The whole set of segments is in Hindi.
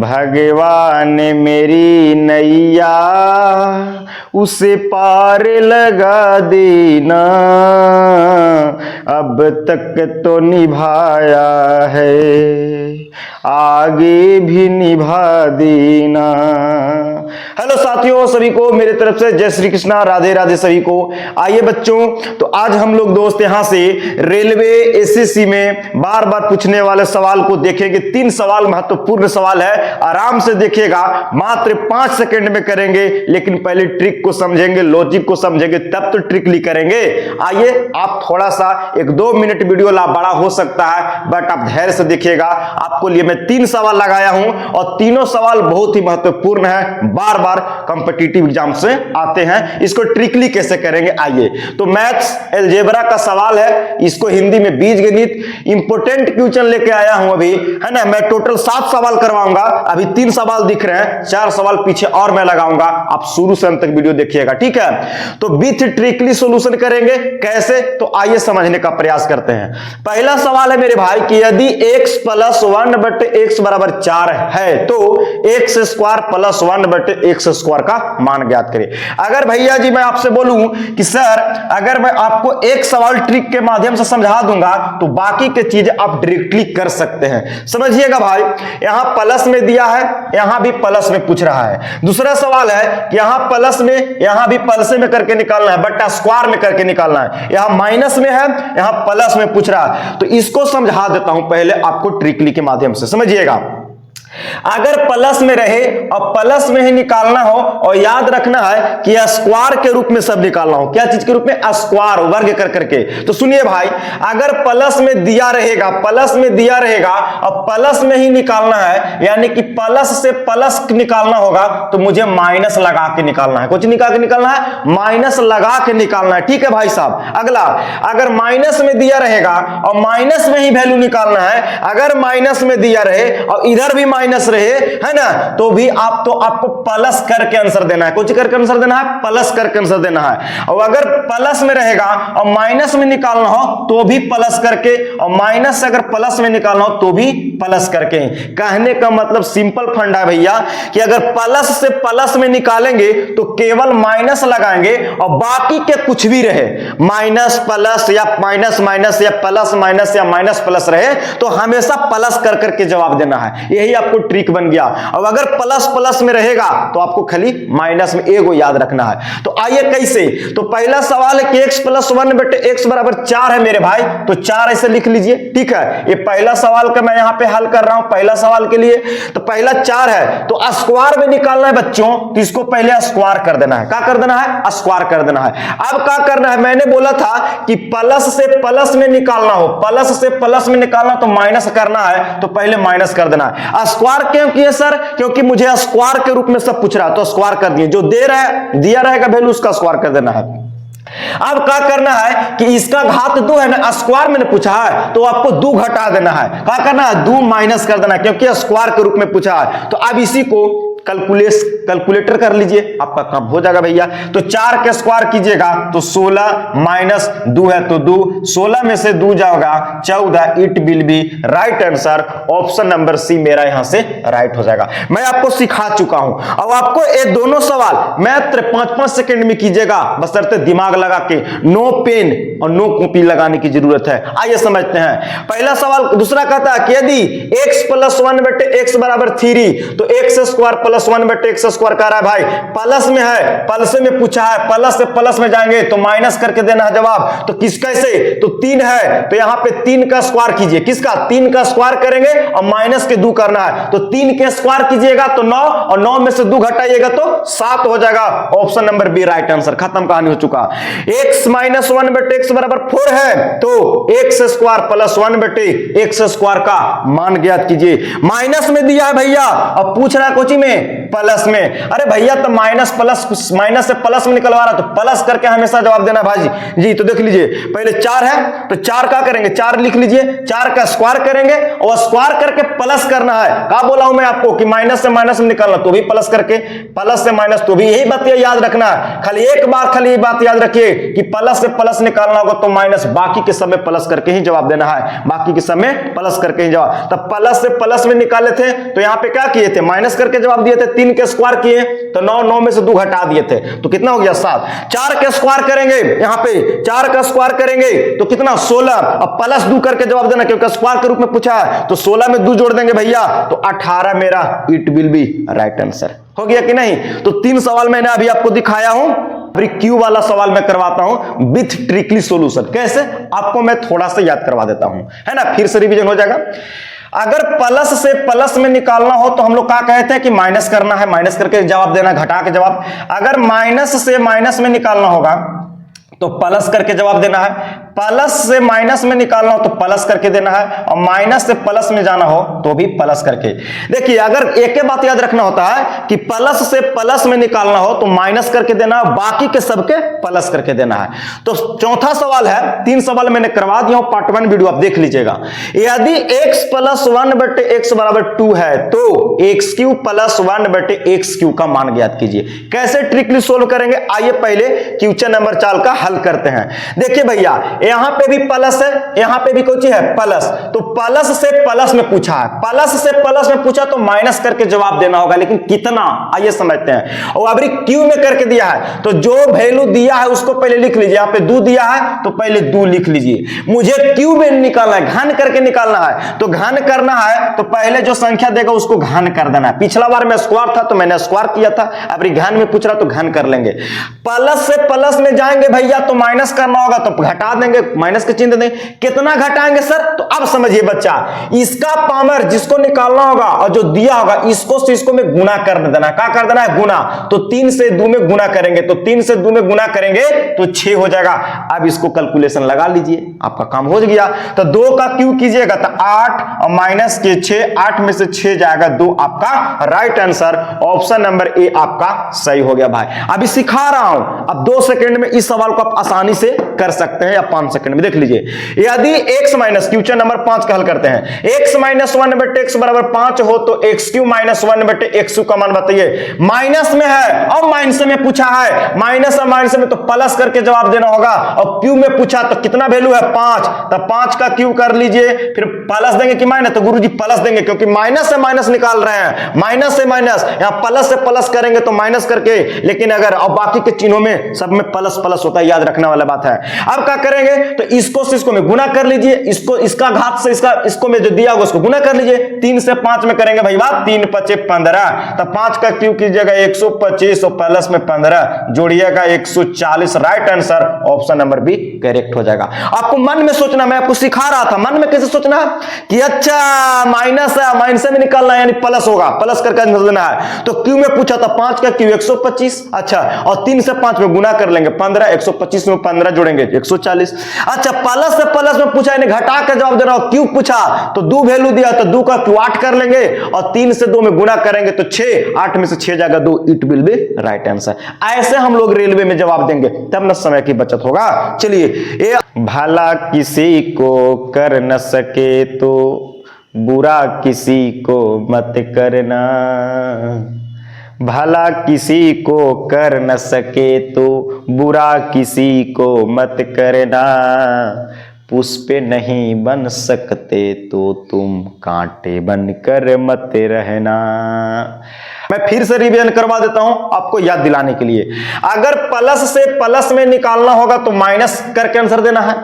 भगवान मेरी नैया उसे पार लगा देना, अब तक तो निभाया है आगे भी निभा देना। हेलो साथियों, सभी को मेरे तरफ से जय श्री कृष्णा, राधे राधे सभी को। आइए बच्चों, तो आज हम लोग दोस्त यहां से रेलवे एसएससी में बार बार पूछने वाले सवाल को देखेंगे। 3 सवाल महत्वपूर्ण सवाल है, आराम से देखिएगा, मात्र 5 सेकंड में करेंगे, लेकिन पहले ट्रिक को समझेंगे, लॉजिक को समझेंगे, तब तो ट्रिकली करेंगे। आइए, आप थोड़ा सा 1-2 मिनट वीडियो बड़ा हो सकता है, बट आप धैर्य से देखिएगा। आपको लिए मैं 3 सवाल लगाया हूं और तीनों सवाल बहुत ही महत्वपूर्ण है, बार बार कॉम्पिटिटिव एग्जाम से आते हैं। इसको ट्रिकली कैसे करेंगे, आइए। तो मैथ्स अलजेब्रा का सवाल है, इसको हिंदी में बीजगणित इंपोर्टेंट क्वेश्चन लेके आया हूं अभी, है ना। मैं टोटल 7 सवाल करवाऊंगा, अभी 3 सवाल दिख रहे हैं, 4 सवाल पीछे और मैं लगाऊंगा। आप शुरू से अंत तक वीडियो देखिएगा, ठीक है। तो विथ ट्रिकली सॉल्यूशन करेंगे कैसे, तो आइए समझने का प्रयास करते हैं। पहला सवाल है मेरे भाई कि यदि x + 1/x = 4 है तो x² + 1/x² का मान ज्ञात करें। अगर भैया जी मैं आपसे बोलूं कि सर अगर मैं आपको एक सवाल ट्रिक के माध्यम से समझा दूंगा तो बाकी के चीजें आप डायरेक्टली कर सकते हैं। समझिएगा भाई, यहां प्लस में दिया है, यहां भी प्लस में पूछ रहा है। दूसरा सवाल है कि यहां प्लस में, यहां भी प्लस में करके निकालना है, बट्टा स्क्वायर में करके निकालना है। यहां माइनस में है, यहां प्लस में पूछ रहा है। तो इसको समझा देता हूं पहले आपको ट्रिकली के माध्यम से, समझिएगा। अगर प्लस में रहे और प्लस में ही निकालना हो, और याद रखना है कि स्क्वायर के रूप में सब निकालना हो। क्या चीज के रूप में? स्क्वायर, वर्ग कर करके। तो सुनिए भाई, अगर प्लस में दिया रहेगा, प्लस में दिया रहेगा और प्लस में ही निकालना है, यानी कि प्लस से प्लस निकालना होगा, तो मुझे माइनस लगा के निकालना है। कुछ निकाल के निकालना है, माइनस लगा के निकालना है, ठीक है भाई साहब। अगला, अगर माइनस में दिया रहेगा और माइनस में ही वैल्यू निकालना है, अगर माइनस में दिया रहे और इधर भी माइनस रहे, है ना, तो भी आपको प्लस करके आंसर देना है। कुछ करके आंसर देना है, प्लस करके आंसर देना है। और अगर प्लस में रहेगा और माइनस में निकालना हो तो भी प्लस करके, और माइनस से अगर प्लस में निकालना हो तो भी प्लस करके। कहने का मतलब सिंपल फंडा है भैया कि अगर प्लस से प्लस में निकालेंगे तो केवल माइनस लगाएंगे और बाकी के कुछ भी रहे, माइनस प्लस या माइनस माइनस या प्लस माइनस या माइनस प्लस रहे, तो हमेशा प्लस कर करके जवाब देना है। यही आपको ट्रिक बन गया। और अगर प्लस प्लस में रहेगा तो आपको खाली माइनस में एगो याद रखना है। तो आइए कैसे, तो पहला सवाल है कि x + 1/x = 4 है मेरे भाई, तो 4 ऐसे लिख लीजिए, ठीक है। ये पहला सवाल का मैं यहां पे हल कर रहा हूं, पहला सवाल के लिए। तो पहला 4 है, तो स्क्वायर में निकालना है बच्चों, तो इसको पहले स्क्वायर कर देना है। क्या कर देना है? स्क्वायर कर देना है। अब क्या करना है, मैंने बोला था कि प्लस से प्लस में निकालना हो, प्लस से प्लस में निकालना तो माइनस करना है, तो पहले माइनस कर देना है। स्क्वायर क्यों किए सर? क्योंकि मुझे स्क्वायर के रूप में सब पूछ रहा है, तो स्क्वायर कर दिए। जो दिया रहेगा वैल्यू उसका स्क्वायर कर देना है। अब क्या करना है कि इसका घात 2 है ना, स्क्वायर में पूछा है तो आपको 2 घटा देना है। क्या करना है? 2 माइनस कर देना है, क्योंकि स्क्वायर के रूप में पूछा है। तो अब इसी को कैलकुलेटर कर लीजिए, आपका काम हो जाएगा भैया। तो 4 के स्क्वायर कीजिएगा तो 16 माइनस 2 है तो 2, 16 में से 2 जाएगा 14। It will be right answer, option number C मेरा यहां से राइट हो जाएगा। मैं आपको सिखा चुका हूं। अब आपको ये दोनों सवाल मात्र 5-5 सेकंड में कीजिएगा, बशर्ते दिमाग लगा के, नो पेन और नो कॉपी लगाने की जरूरत है। आइए समझते हैं पहला सवाल। दूसरा कहता है कि यदि x + 1/x = 3 तो x² + 1/x² कर रहा है भाई, प्लस में है, प्लस में पूछा है, प्लस से प्लस में जाएंगे तो माइनस करके देना है जवाब। तो किस कैसे? तो 3 है तो यहां पे 3 का स्क्वायर कीजिए। किसका? 3 का स्क्वायर करेंगे और माइनस के 2 करना है, तो 3 के स्क्वायर कीजिएगा तो 9, और 9 में से 2 घटाइएगा तो 7 हो जाएगा। Option number B right answer, खत्म कहानी हो चुका। x - 1/x = 4 है तो x² + 1/x² का मान ज्ञात कीजिए। माइनस में दिया है भैया और पूछ रहा है कोचिंग में प्लस में। अरे भैया तो माइनस प्लस, माइनस से प्लस में निकलवा रहा, तो प्लस करके हमेशा जवाब देना भाजी जी। तो देख लीजिए पहले 4 है तो 4 का करेंगे, 4 लिख लीजिए, 4 का स्क्वायर करेंगे और स्क्वायर करके प्लस करना है। क्या बोला हूं मैं आपको कि माइनस से माइनस में निकालना तो भी प्लस करके, प्लस से माइनस तो भी, यही बात याद रखना है। खाली एक बार खाली ये बात याद रखिए कि प्लस से प्लस निकालना होगा तो माइनस, बाकी के समय प्लस करके ही जवाब देना है, बाकी के समय प्लस करके ही जवाब। तब प्लस से प्लस में निकाले थे तो यहां पे क्या किए थे, माइनस करके जवाब दिए थे। 3 के स्क्वायर किए तो 9, 9 में से 2 घटा दिए थे तो कितना हो गया 7। 4 के स्क्वायर करेंगे, यहां पे 4 का स्क्वायर करेंगे तो कितना 16। अब प्लस 2 करके जवाब देना क्योंकि स्क्वायर के रूप में पूछा है, तो 16 में 2 जोड़ देंगे भैया तो 18 मेरा it will be right answer. हो गया कि नहीं? तो 3 सवाल मैंने अभी आपको दिखाया हूं। अभी क्यू वाला सवाल मैं करवाता हूं विथ ट्रिकली सॉल्यूशन। कैसे, आपको मैं थोड़ा सा याद करवा देता हूं, है ना, फिर से रिवीजन हो जाएगा। अगर प्लस से प्लस में निकालना हो तो हम लोग क्या कहते हैं कि माइनस करना है, माइनस करके जवाब देना, घटा के जवाब। अगर माइनस से माइनस में निकालना होगा तो प्लस करके जवाब देना है, प्लस से माइनस में निकालना हो तो प्लस करके देना है, और माइनस से प्लस में जाना हो तो भी प्लस करके। देखिए अगर एक ही बात याद रखना होता है कि प्लस से प्लस में निकालना हो तो माइनस करके देना है, बाकी के सबके प्लस करके देना है। तो चौथा सवाल है, 3 सवाल मैंने करवा दिया हूं, पार्ट 1 वीडियो आप देख लीजिएगा। यदि x + 1/x = 2 है तो x³ + 1/x³ का मान ज्ञात कीजिए। कैसे ट्रिकली सोल्व करेंगे, आइए पहले क्वेश्चन नंबर 4 का हल करते हैं। देखिए भैया यहां पे भी प्लस है, यहां पे भी कुछ है प्लस, तो प्लस से प्लस में पूछा है, प्लस से प्लस में पूछा तो माइनस करके जवाब देना होगा, लेकिन कितना आइए समझते हैं। और अभी क्यू में करके दिया है तो जो वैल्यू दिया है उसको पहले लिख लीजिए। यहां पे 2 दिया है तो पहले 2 लिख लीजिए। मुझे क्यू में निकालना है, घन करके निकालना है, तो घन करना है तो पहले जो संख्या देगा उसको घन कर देना है। पिछला बार में स्क्वायर था तो मैंने स्क्वायर किया था, अभी घन में पूछ रहा तो घन कर लेंगे। प्लस से प्लस में जाएंगे भैया तो माइनस करना होगा तो घटा देंगे, माइनस के चिन्ह देंगे। कितना घटाएंगे सर, तो अब समझिए बच्चा, इसका पावर जिसको निकालना होगा और जो दिया होगा इसको से इसको में गुना कर देना। क्या कर देना है, गुना। तो 3 से 2 में गुना करेंगे तो 3 से 2 में गुना करेंगे तो 6 हो जाएगा। अब इसको कैलकुलेशन लगा लीजिए, आपका काम हो गया। तो 2 का क्यू कीजिएगा तो 8 और माइनस के 6, 8 में से 6 जाएगा 2, आपका right answer option number A आपका सही हो गया भाई। अभी सिखा रहा हूं, अब 2 सेकंड में इस सवाल को आप आसानी से कर सकते हैं या 5 सेकंड में। देख लीजिए यदि x माइनस, क्वेश्चन नंबर 5 का हल करते हैं। x - 1/x = 5 हो तो x³ - 1/x³ का मान बताइए। माइनस में है और माइनस में पूछा है, माइनस और माइनस में तो प्लस करके जवाब देना होगा, और क्यू में पूछा तो कितना वैल्यू है 5, तो 5 का क्यू कर लीजिए। फिर प्लस देंगे कि माइनस, तो गुरुजी प्लस देंगे क्योंकि माइनस से माइनस निकाल रहे हैं, माइनस से माइनस, यहां प्लस से प्लस करेंगे तो माइनस करके, लेकिन अगर और बाकी के चिन्हों में सब में प्लस प्लस होता है, याद रखने वाला बात है। अब क्या करेंगे तो इसको से इसको में गुना कर लीजिए, इसको इसका घात से इसको में जो दिया होगा उसको गुना कर लीजिए। 3 से 5 में करेंगे भाई बात, 3 × 5 = 15, तो 5 का क्यू कीजिएगा 125 और प्लस में 15 जोड़िएगा 140। Right answer option number B correct हो जाएगा। आपको मन में सोचना, मैं आपको सिखा रहा था मन में कैसे सोचना कि अच्छा माइनस है, माइनस में निकालना है यानी प्लस होगा, प्लस करके आंसर देना है। तो क्यू में पूछा था 5 का क्यू 125, अच्छा, और 3 से 5 में गुना कर लेंगे 15, 125 में 15 जोड़ेंगे 140। अच्छा प्लस से प्लस में पूछा यानी घटा के जवाब देना, क्यू पूछा तो 2 वैल्यू दिया तो 2 का क्यू 8 कर लेंगे, और 3 से 2 में गुना करेंगे तो 6, 8 में से 6 जाएगा 2, it will be right answer. ऐसे हम लोग रेलवे में जवाब देंगे तब न समय की बचत होगा। चलिए, भला किसी को कर न सके तो बुरा किसी को मत करना, भला किसी को कर न सके तो बुरा किसी को मत करना, पुष्प नहीं बन सकते तो तुम कांटे बनकर मत रहना। मैं फिर से रिवीजन करवा देता हूं आपको याद दिलाने के लिए। अगर प्लस से प्लस में निकालना होगा तो माइनस करके आंसर देना है,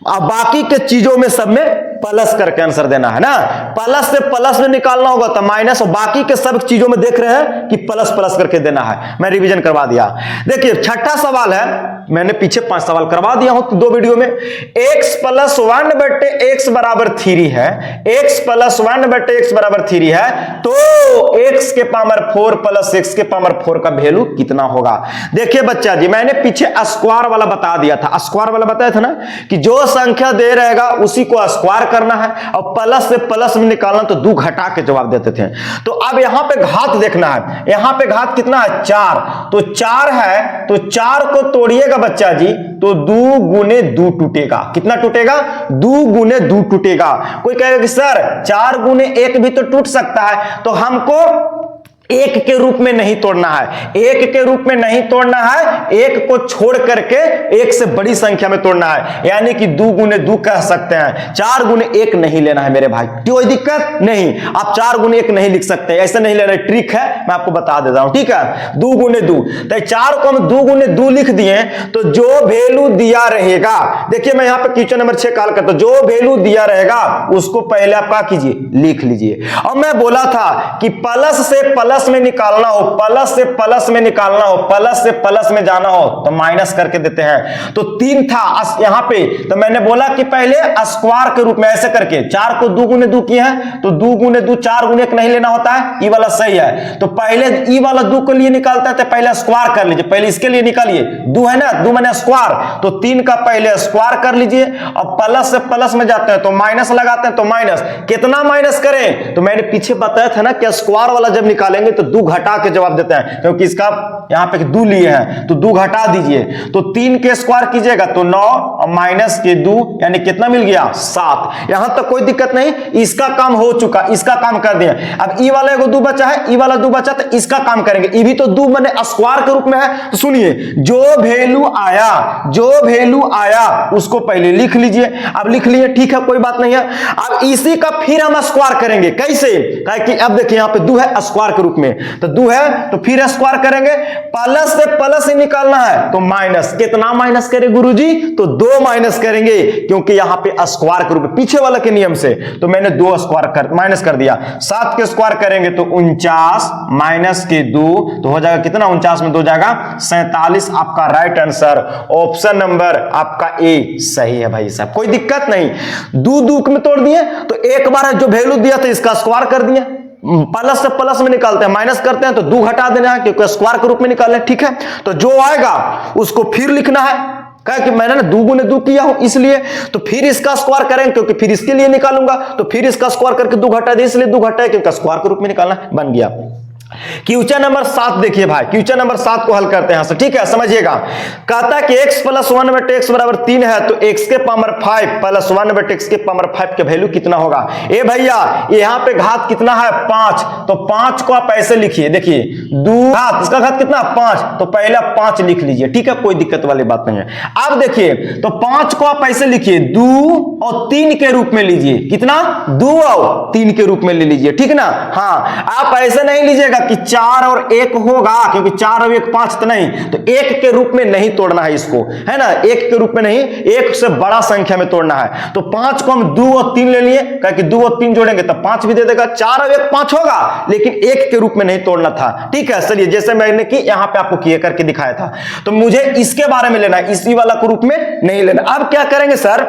और बाकी के चीजों में सब में प्लस करके आंसर देना है ना। प्लस से प्लस में निकालना होगा तो माइनस, और बाकी के सब चीजों में देख रहे हैं कि प्लस प्लस करके देना है। मैं रिवीजन करवा दिया। देखिए छठा सवाल है, मैंने पीछे 5 सवाल करवा दिया हूं 2 वीडियो में। x + 1/x = 3 है, x + 1/x = 3 है तो x के पावर 4 प्लस x के पावर 4 का वैल्यू कितना होगा। देखिए बच्चा जी, मैंने पीछे स्क्वायर वाला बता दिया था, स्क्वायर वाला बताया था ना कि जो संख्या दे रहेगा उसी को स्क्वायर करना है, और प्लस से प्लस में निकालना तो 2 घटा के जवाब देते थे। तो अब यहां पे घात देखना है, यहां पे घात कितना है 4, तो 4 है तो 4 को तोड़िएगा बच्चा जी तो 2 गुने 2 टूटेगा। कितना टूटेगा? 2 गुने 2 टूटेगा। कोई कहेगा कि सर 4 गुने 1 भी तो टूट सकता है, तो हमको 1 के रूप में नहीं तोड़ना है, 1 के रूप में नहीं तोड़ना है, 1 को छोड़ करके 1 से बड़ी संख्या में तोड़ना है, यानी कि 2 गुने 2 कह सकते हैं, 4 गुने 1 नहीं लेना है मेरे भाई। कोई दिक्कत नहीं, आप 4 गुने 1 नहीं लिख सकते, ऐसे नहीं लेना, ट्रिक है मैं आपको बता देता हूं, ठीक है। 2 गुने 2, तो 4 को हम 2 गुने 2 लिख दिए, तो जो वैल्यू दिया रहेगा, देखिए मैं यहां पे क्वेश्चन नंबर 6 कॉल करता हूं, जो वैल्यू दिया रहेगा उसको पहले आप क्या कीजिए, लिख लीजिए। और मैं बोला था कि प्लस से प्लस में निकालना हो, प्लस से प्लस में निकालना हो, प्लस से प्लस में जाना हो तो माइनस करके देते हैं। तो 3 था यहां पे, तो मैंने बोला कि पहले स्क्वायर के रूप में ऐसे करके 4 को 2 गुने 2 किए हैं, तो 2 गुने 2 4 गुने 1 नहीं लेना होता है, ई वाला सही है। तो पहले ई वाला 2 के लिए निकालता है तो पहले स्क्वायर कर लीजिए, पहले इसके लिए निकालिए, 2 है ना, 2 माने स्क्वायर, तो 3 का पहले स्क्वायर कर लीजिए, और प्लस से प्लस में जाते हैं तो माइनस लगाते हैं, तो माइनस कितना माइनस करें, तो मैंने पीछे बताया था ना कि स्क्वायर वाला जब निकालेंगे तो 2 घटा के जवाब देते हैं, क्योंकि इसका यहां पे 2 लिए हैं तो 2 घटा दीजिए, तो 3 के स्क्वायर कीजिएगा तो 9 और माइनस के 2 यानी कितना मिल गया 7। यहां तक कोई दिक्कत नहीं, इसका काम हो चुका, इसका काम कर दिया। अब ई वाला एगो 2 बचा है, ई वाला 2 बचा, तो इसका काम करेंगे, ई भी तो 2 माने स्क्वायर के रूप में है। तो सुनिए, जो वैल्यू आया उसको पहले लिख लीजिए। अब लिख लिए, ठीक है, कोई बात नहीं है। अब इसी का फिर हम स्क्वायर करेंगे, कैसे, कि अब देखिए यहां पे 2 है स्क्वायर के रूप में, तो 2 है तो फिर स्क्वायर करेंगे, प्लस से प्लस ही निकालना है तो माइनस, कितना माइनस करें गुरुजी, तो 2 माइनस करेंगे, क्योंकि यहां पे स्क्वायर के रूप में पीछे वाला के नियम से, तो मैंने 2 स्क्वायर माइनस कर दिया। 7 के स्क्वायर करेंगे तो 49 माइनस के 2 तो हो जाएगा कितना, 49 में 2 जाएगा 47। आपका राइट आंसर ऑप्शन नंबर आपका ए सही है भाई साहब, कोई दिक्कत नहीं। 2 में तोड़ दिए तो एक बार जो वैल्यू दिया था इसका स्क्वायर कर दिया, प्लस से प्लस में निकालते हैं, माइनस करते हैं तो 2 घटा देना है, क्योंकि स्क्वायर के रूप में निकालना है, ठीक है। तो जो आएगा उसको फिर लिखना है, कहा कि मैंने ना 2 गुने 2 किया हूं इसलिए, तो फिर इसका स्क्वायर करेंगे क्योंकि फिर इसके लिए निकालूंगा, तो फिर इसका स्क्वायर करके 2 घटा दे, इसलिए 2 घटा है क्योंकि स्क्वायर के रूप में निकालना है, बन गया। क्वेश्चन नंबर 7 देखिए भाई, क्वेश्चन नंबर 7 को हल करते हैं, ठीक है, समझिएगा। कहता है कि x + 1/x बराबर 3 है, तो x के पावर 5 + 1/x के पावर 5 का वैल्यू कितना होगा। ए भैया यहां पे घात कितना है 5, तो 5 को आप ऐसे लिखिए, देखिए 2 घात, इसका घात कितना 5, तो पहले 5 लिख लीजिए, ठीक है, कोई दिक्कत वाली बात नहीं है। अब देखिए तो 5 को आप ऐसे लिखिए 2 और 3 के रूप में लीजिए, कितना 2 और 3 के रूप में ले लीजिए, ठीक ना। हाँ, आप ऐसे नहीं लीजिएगा कि 4 और 1 होगा, क्योंकि 4 और 1 5 तो नहीं, तो 1 के रूप में नहीं तोड़ना है इसको, है ना, 1 के रूप में नहीं, 1 से बड़ा संख्या में तोड़ना है। तो 5 को हम 2 और 3 ले लिए, क्योंकि 2 और 3 जोड़ेंगे तो 5 भी दे देगा, 4 और 1 5 होगा, लेकिन 1 के रूप में नहीं तोड़ना था, ठीक है। चलिए जैसे मैंने कि यहां पे आपको किए करके दिखाया था, तो मुझे इसके बारे में लेना है, इसी वाला के रूप में नहीं लेना। अब क्या करेंगे सर,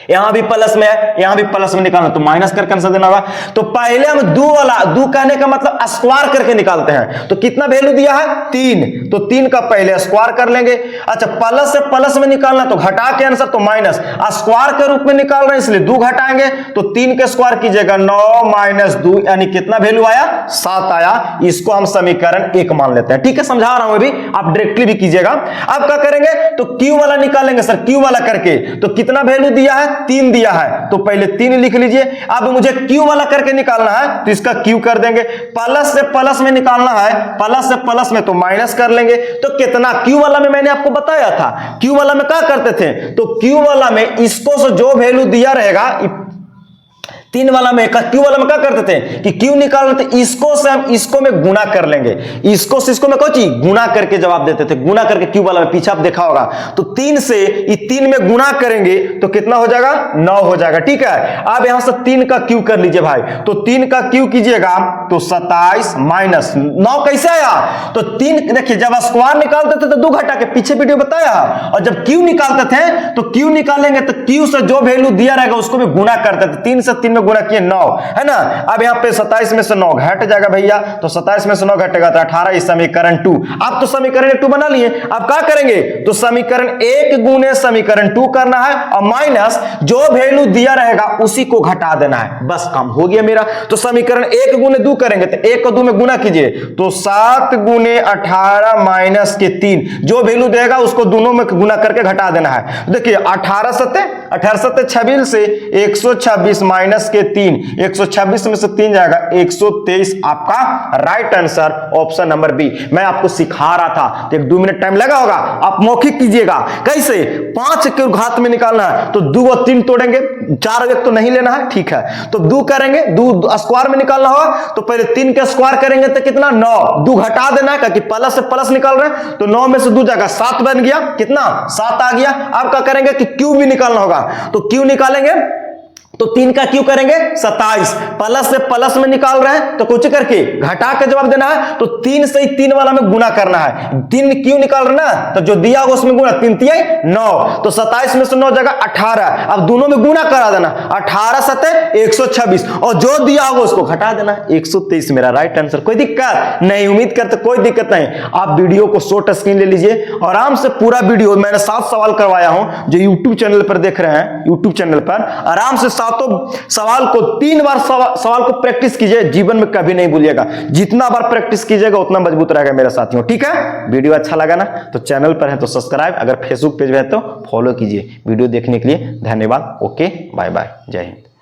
यहां भी प्लस में है, यहां भी प्लस में निकालना, तो माइनस करके आंसर देना होगा। तो पहले हम 2 वाला, 2 कहने का मतलब स्क्वायर करके निकालते हैं, तो कितना वैल्यू दिया है 3, तो 3 का पहले स्क्वायर कर लेंगे। अच्छा, प्लस से प्लस में निकालना तो घटा के आंसर, तो माइनस, स्क्वायर के रूप में निकाल रहे हैं इसलिए 2 घटाएंगे, तो 3 के स्क्वायर कीजिएगा 9 - 2 यानी कितना वैल्यू आया 7 आया। इसको हम समीकरण 1 मान लेते हैं, ठीक है, समझा रहा हूं अभी, आप डायरेक्टली भी कीजिएगा। अब क्या करेंगे, तो क्यू वाला निकालेंगे सर, क्यू वाला करके, तो कितना वैल्यू दिया है 3 दिया है, तो पहले 3 लिख लीजिए। अब मुझे क्यू वाला करके निकालना है, तो इसका क्यू कर देंगे, प्लस से प्लस में निकालना है, प्लस से प्लस में तो माइनस कर लेंगे। तो कितना, क्यू वाला में मैंने आपको बताया था, क्यू वाला में क्या करते थे, तो क्यू वाला में इसको से जो वैल्यू दिया रहेगा, 3 वाला में, क्यू वाला में क्या करते थे कि क्यू निकालना, तो इसको से हम इसको में गुना कर लेंगे, इसको से इसको में कोई गुना करके जवाब देते थे, गुना करके क्यू वाला में, पीछे आप देखा होगा, तो 3 से 3 में गुना करेंगे तो कितना हो जाएगा 9 हो जाएगा, ठीक है। अब यहां से 3 का क्यू कर लीजिए भाई, तो 3 का क्यू कीजिएगा तो 27 माइनस 9 कैसे आया, तो 3 देखिए जब स्क्वायर निकालते थे तो 2 घटा के, पीछे वीडियो बताया, और जब क्यू निकालते थे तो क्यू निकालेंगे तो क्यू से जो वैल्यू दिया रहेगा उसको भी गुना करते थे, 3 से 3 में में गुना किए 9, है ना। अब यहाँ पे 27 में से 9 घट जाएगा भैया, तो 27 में से 9 घटेगा तो 18, इस समीकरण 2। आप तो समीकरण 2 बना लिए, अब क्या करेंगे, तो समीकरण 1 गुने समीकरण 2 करना है और माइनस जो वैल्यू दिया रहेगा उसी को घटा देना है, बस काम हो गया मेरा। तो समीकरण 1 गुने 2 करेंगे तो 1 को 2 में गुना कीजिए, तो 7 गुने 18 माइनस के 3, जो वैल्यू देगा उसको दोनों में गुना करके घटा देना है। देखिए 18 सत्ते 26 से 126 माइनस के 3, 126 में से 3 जाएगा 123, आपका right answer option number B. मैं आपको सिखा रहा था तो 1-2 मिनट टाइम लगा होगा, आप मौखिक कीजिएगा। कैसे 5 के घात में निकालना है, तो 2 और 3 तोड़ेंगे, 4 एक तो नहीं लेना है, ठीक है। तो 2 करेंगे, 2 स्क्वायर में निकालना होगा, तो पहले 3 का स्क्वायर करेंगे तो कितना 9, 2 घटा देना है क्योंकि प्लस से प्लस निकाल रहे हैं, तो 9 में से 2 जाएगा 7 बन गया, कितना 7 आ गया। अब क्या करेंगे कि क्यू भी निकालना होगा, तो क्यू निकालेंगे तो 3 का क्यू करेंगे 27, प्लस से प्लस में निकाल रहे हैं तो कुछ करके घटा के जवाब देना है, तो 3 से 3 वाला में गुना करना है, 3 क्यू निकाल रहे ना, तो जो दिया होगा उसमें गुना, 3 3 9, तो 27 में से 9 जगह 18, अब दोनों में गुना करा देना, 18 सत्ते 126 और जो दिया होगा उसको घटा देना, 123 मेरा राइट आंसर। कोई दिक्कत नहीं, उम्मीद करते कोई दिक्कत नहीं। आप वीडियो को शॉर्ट स्क्रीन ले लीजिए, आराम से पूरा वीडियो मैंने 7 सवाल करवाया हूं, जो यूट्यूब चैनल पर देख रहे हैं, यूट्यूब चैनल पर आराम से 7 सवाल को 3 बार सवाल को प्रैक्टिस कीजिए, जीवन में कभी नहीं भूलिएगा। जितना बार प्रैक्टिस कीजिएगा उतना मजबूत रहेगा मेरे साथियों, ठीक है। वीडियो अच्छा लगा ना, तो चैनल पर है तो सब्सक्राइब, अगर फेसबुक पेज है तो फॉलो कीजिए। वीडियो देखने के लिए धन्यवाद। ओके, बाय बाय, जय हिंद।